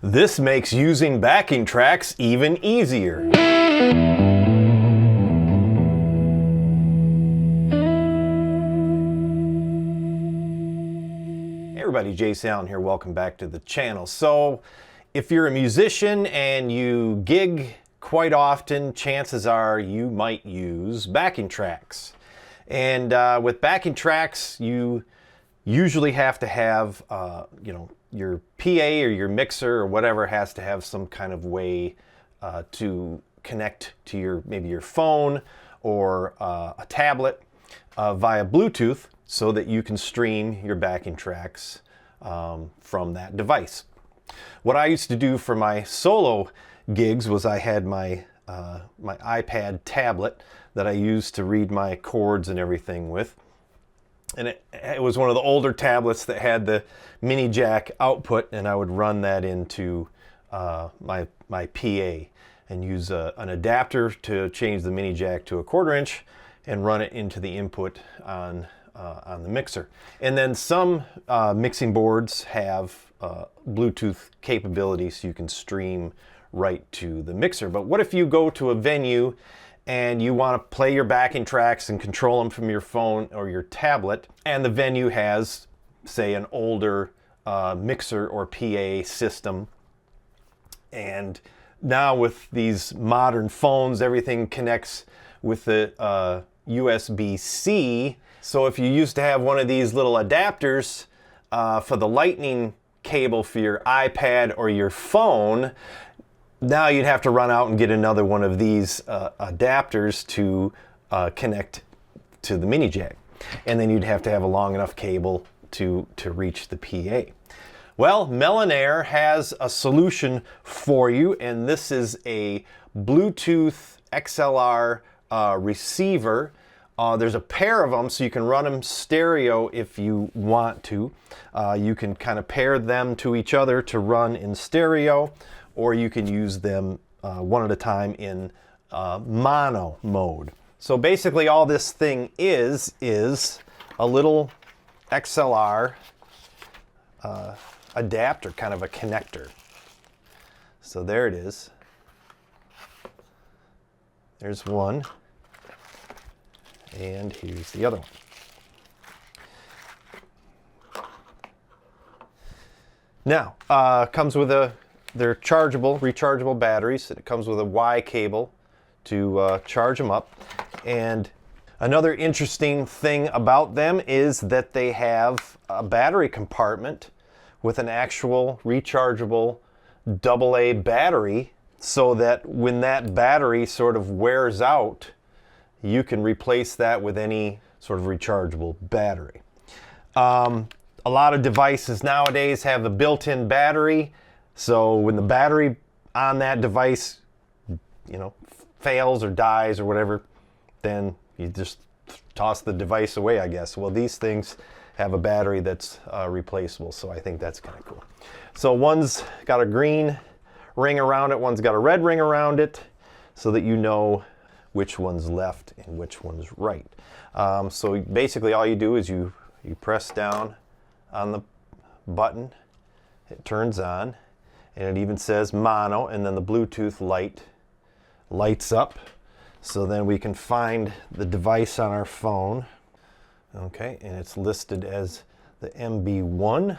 This makes using backing tracks even easier. Hey everybody, Jayce Allan here. Welcome back to the channel. So if you're a musician and you gig quite often, chances are you might use backing tracks. And with backing tracks, you usually have to have, your PA or your mixer or whatever has to have some kind of way to connect to maybe your phone or a tablet via Bluetooth so that you can stream your backing tracks from that device. What I used to do for my solo gigs was I had my iPad tablet that I used to read my chords and everything with. And it was one of the older tablets that had the mini jack output, and I would run that into my PA and use an adapter to change the mini jack to a 1/4 inch and run it into the input on the mixer. And then some mixing boards have Bluetooth capability so you can stream right to the mixer. But what if you go to a venue and you want to play your backing tracks and control them from your phone or your tablet, and the venue has, say, an older mixer or PA system, and now with these modern phones, everything connects with the USB-C. So if you used to have one of these little adapters for the lightning cable for your iPad or your phone, now you'd have to run out and get another one of these adapters to connect to the mini jack. And then you'd have to have a long enough cable to reach the PA. Well, Melonare has a solution for you, and this is a Bluetooth XLR receiver. There's a pair of them, so you can run them stereo if you want to. You can kind of pair them to each other to run in stereo, or you can use them one at a time in mono mode. So basically all this thing is a little XLR adapter, kind of a connector. So there it is. There's one. And here's the other one. Now, comes with they're chargeable, rechargeable batteries. It comes with a Y cable to charge them up. And another interesting thing about them is that they have a battery compartment with an actual rechargeable AA battery, so that when that battery sort of wears out, you can replace that with any sort of rechargeable battery. A lot of devices nowadays have a built-in battery. So when the battery on that device, fails or dies or whatever, then you just toss the device away, I guess. Well, these things have a battery that's replaceable, so I think that's kind of cool. So one's got a green ring around it, one's got a red ring around it, so that you know which one's left and which one's right. So basically all you do is you press down on the button, it turns on, and it even says mono, and then the Bluetooth light lights up. So then we can find the device on our phone. Okay, and it's listed as the MB-1.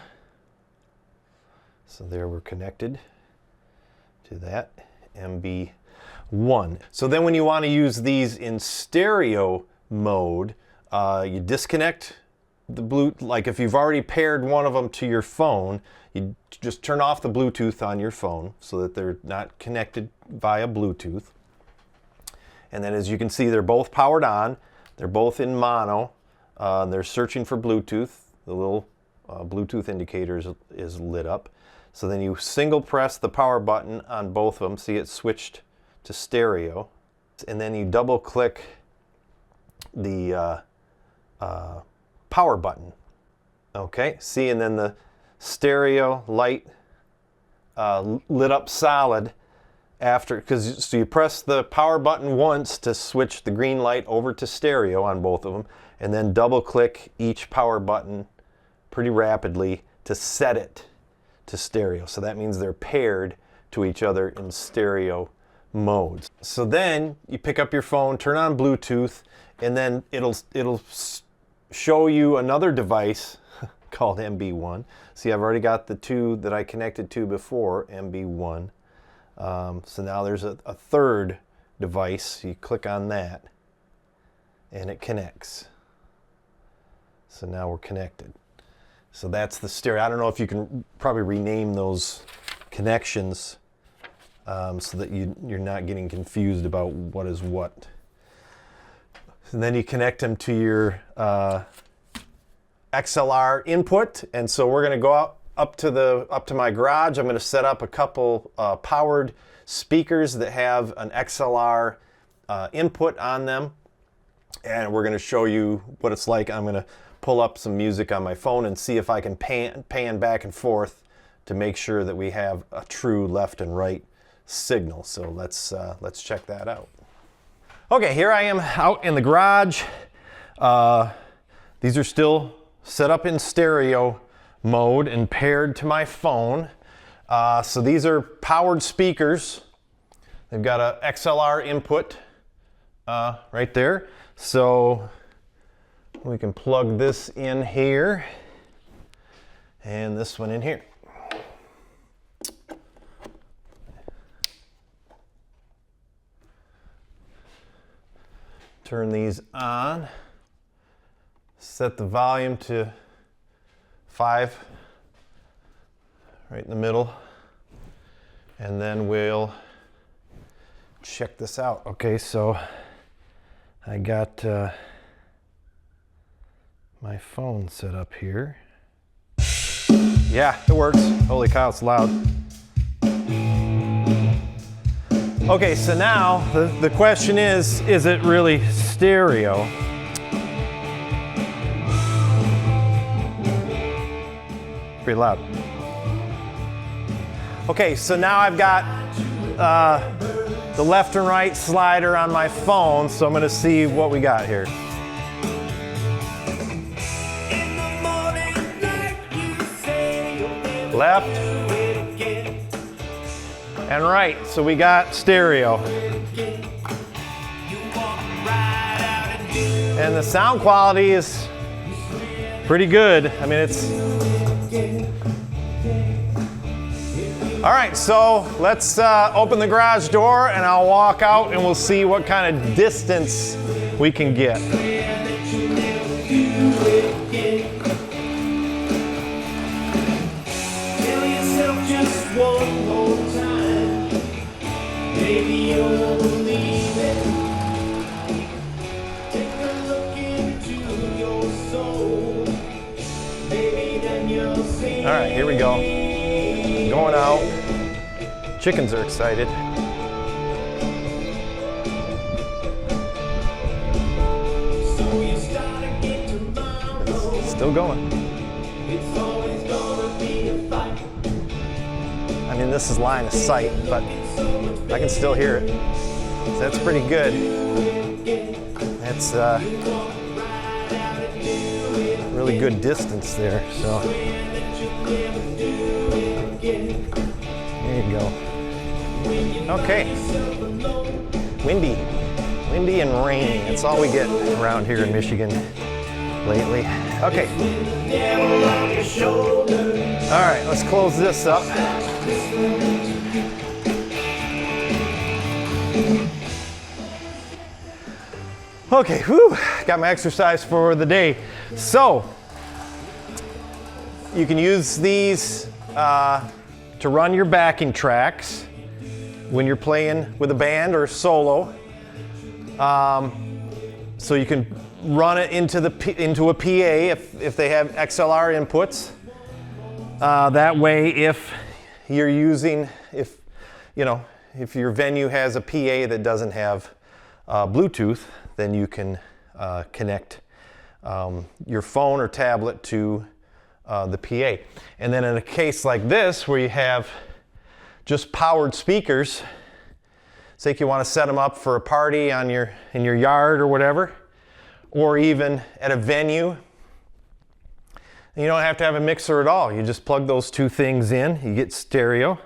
So there we're connected to that MB-1. So then when you want to use these in stereo mode, you disconnect the Bluetooth. Like if you've already paired one of them to your phone, you just turn off the Bluetooth on your phone so that they're not connected via Bluetooth. And then as you can see, they're both powered on. They're both in mono. They're searching for Bluetooth. The little Bluetooth indicator is lit up. So then you single press the power button on both of them. See, it switched to stereo. And then you double click the power button. Okay, see, and then the stereo light lit up solid after, so you press the power button once to switch the green light over to stereo on both of them, and then double click each power button pretty rapidly to set it to stereo. So that means they're paired to each other in stereo modes. So then you pick up your phone, turn on Bluetooth, and then it'll show you another device called MB-1. See, I've already got the two that I connected to before, MB-1. So now there's a third device. You click on that and it connects. So now we're connected. So that's the stereo. I don't know if you can probably rename those connections so that you're not getting confused about what is what. And then you connect them to your XLR input, and so we're going to go out up to my garage. I'm going to set up a couple powered speakers that have an XLR input on them, and we're going to show you what it's like. I'm going to pull up some music on my phone and see if I can pan back and forth to make sure that we have a true left and right signal. So let's check that out. Okay, here I am out in the garage. These are still set up in stereo mode and paired to my phone. So these are powered speakers. They've got a XLR input right there. So we can plug this in here and this one in here. Turn these on. Set the volume to 5 right in the middle, and then we'll check this out. Okay, so I got my phone set up here. Yeah, it works. Holy cow, it's loud. Okay, so now the question is it really stereo? Pretty loud. Okay, so now I've got the left and right slider on my phone, so I'm going to see what we got here. Left and right, so we got stereo. And the sound quality is pretty good. I mean, it's... All right, so let's open the garage door and I'll walk out and we'll see what kind of distance we can get. Tell yourself just one more time, maybe you'll believe it. Take a look into your soul, maybe then you'll see. All right, here we go. Going out. Chickens are excited. It's still going. I mean, this is line of sight, but I can still hear it. So that's pretty good. That's really good distance there. So there you go. Okay. Windy and rainy. That's all we get around here in Michigan lately. Okay. All right, let's close this up. Okay, whew, got my exercise for the day. So, you can use these to run your backing tracks when you're playing with a band or solo. So you can run it into a PA if they have XLR inputs. That way, if you're using, if your venue has a PA that doesn't have Bluetooth, then you can connect your phone or tablet to the PA. And then in a case like this, where you have just powered speakers, say if you want to set them up for a party in your yard or whatever, or even at a venue, You don't have to have a mixer at all. You just plug those two things in, you get stereo,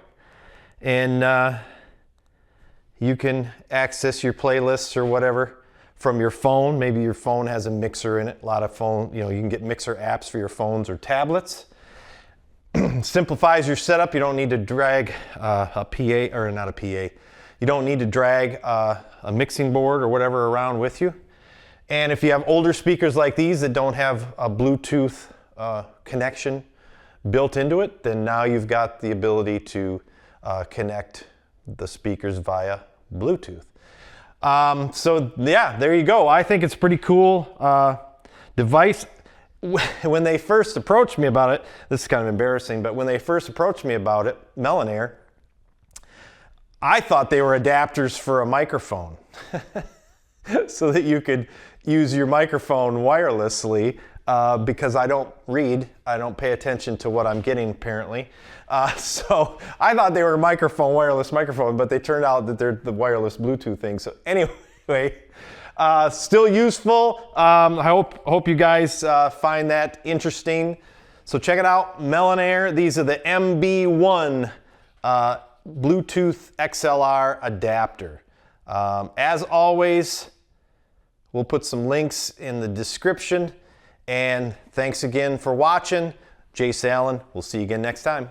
and you can access your playlists or whatever from your phone. Maybe your phone has a mixer in it. A lot of phone, you can get mixer apps for your phones or tablets. Simplifies your setup. You don't need to drag a PA, or not a PA. You don't need to drag a mixing board or whatever around with you. And if you have older speakers like these that don't have a Bluetooth connection built into it, then now you've got the ability to connect the speakers via Bluetooth. So yeah, there you go. I think it's a pretty cool device. When they first approached me about it, this is kind of embarrassing, but when they first approached me about it, Melonare, I thought they were adapters for a microphone so that you could use your microphone wirelessly, because I don't read, I don't pay attention to what I'm getting apparently. So I thought they were a microphone, wireless microphone, but they turned out that they're the wireless Bluetooth thing. So anyway, still useful. I hope you guys find that interesting. So check it out, Melonare. These are the MB-1 Bluetooth XLR adapter. As always, we'll put some links in the description. And thanks again for watching. Jayce, Allan. We'll see you again next time.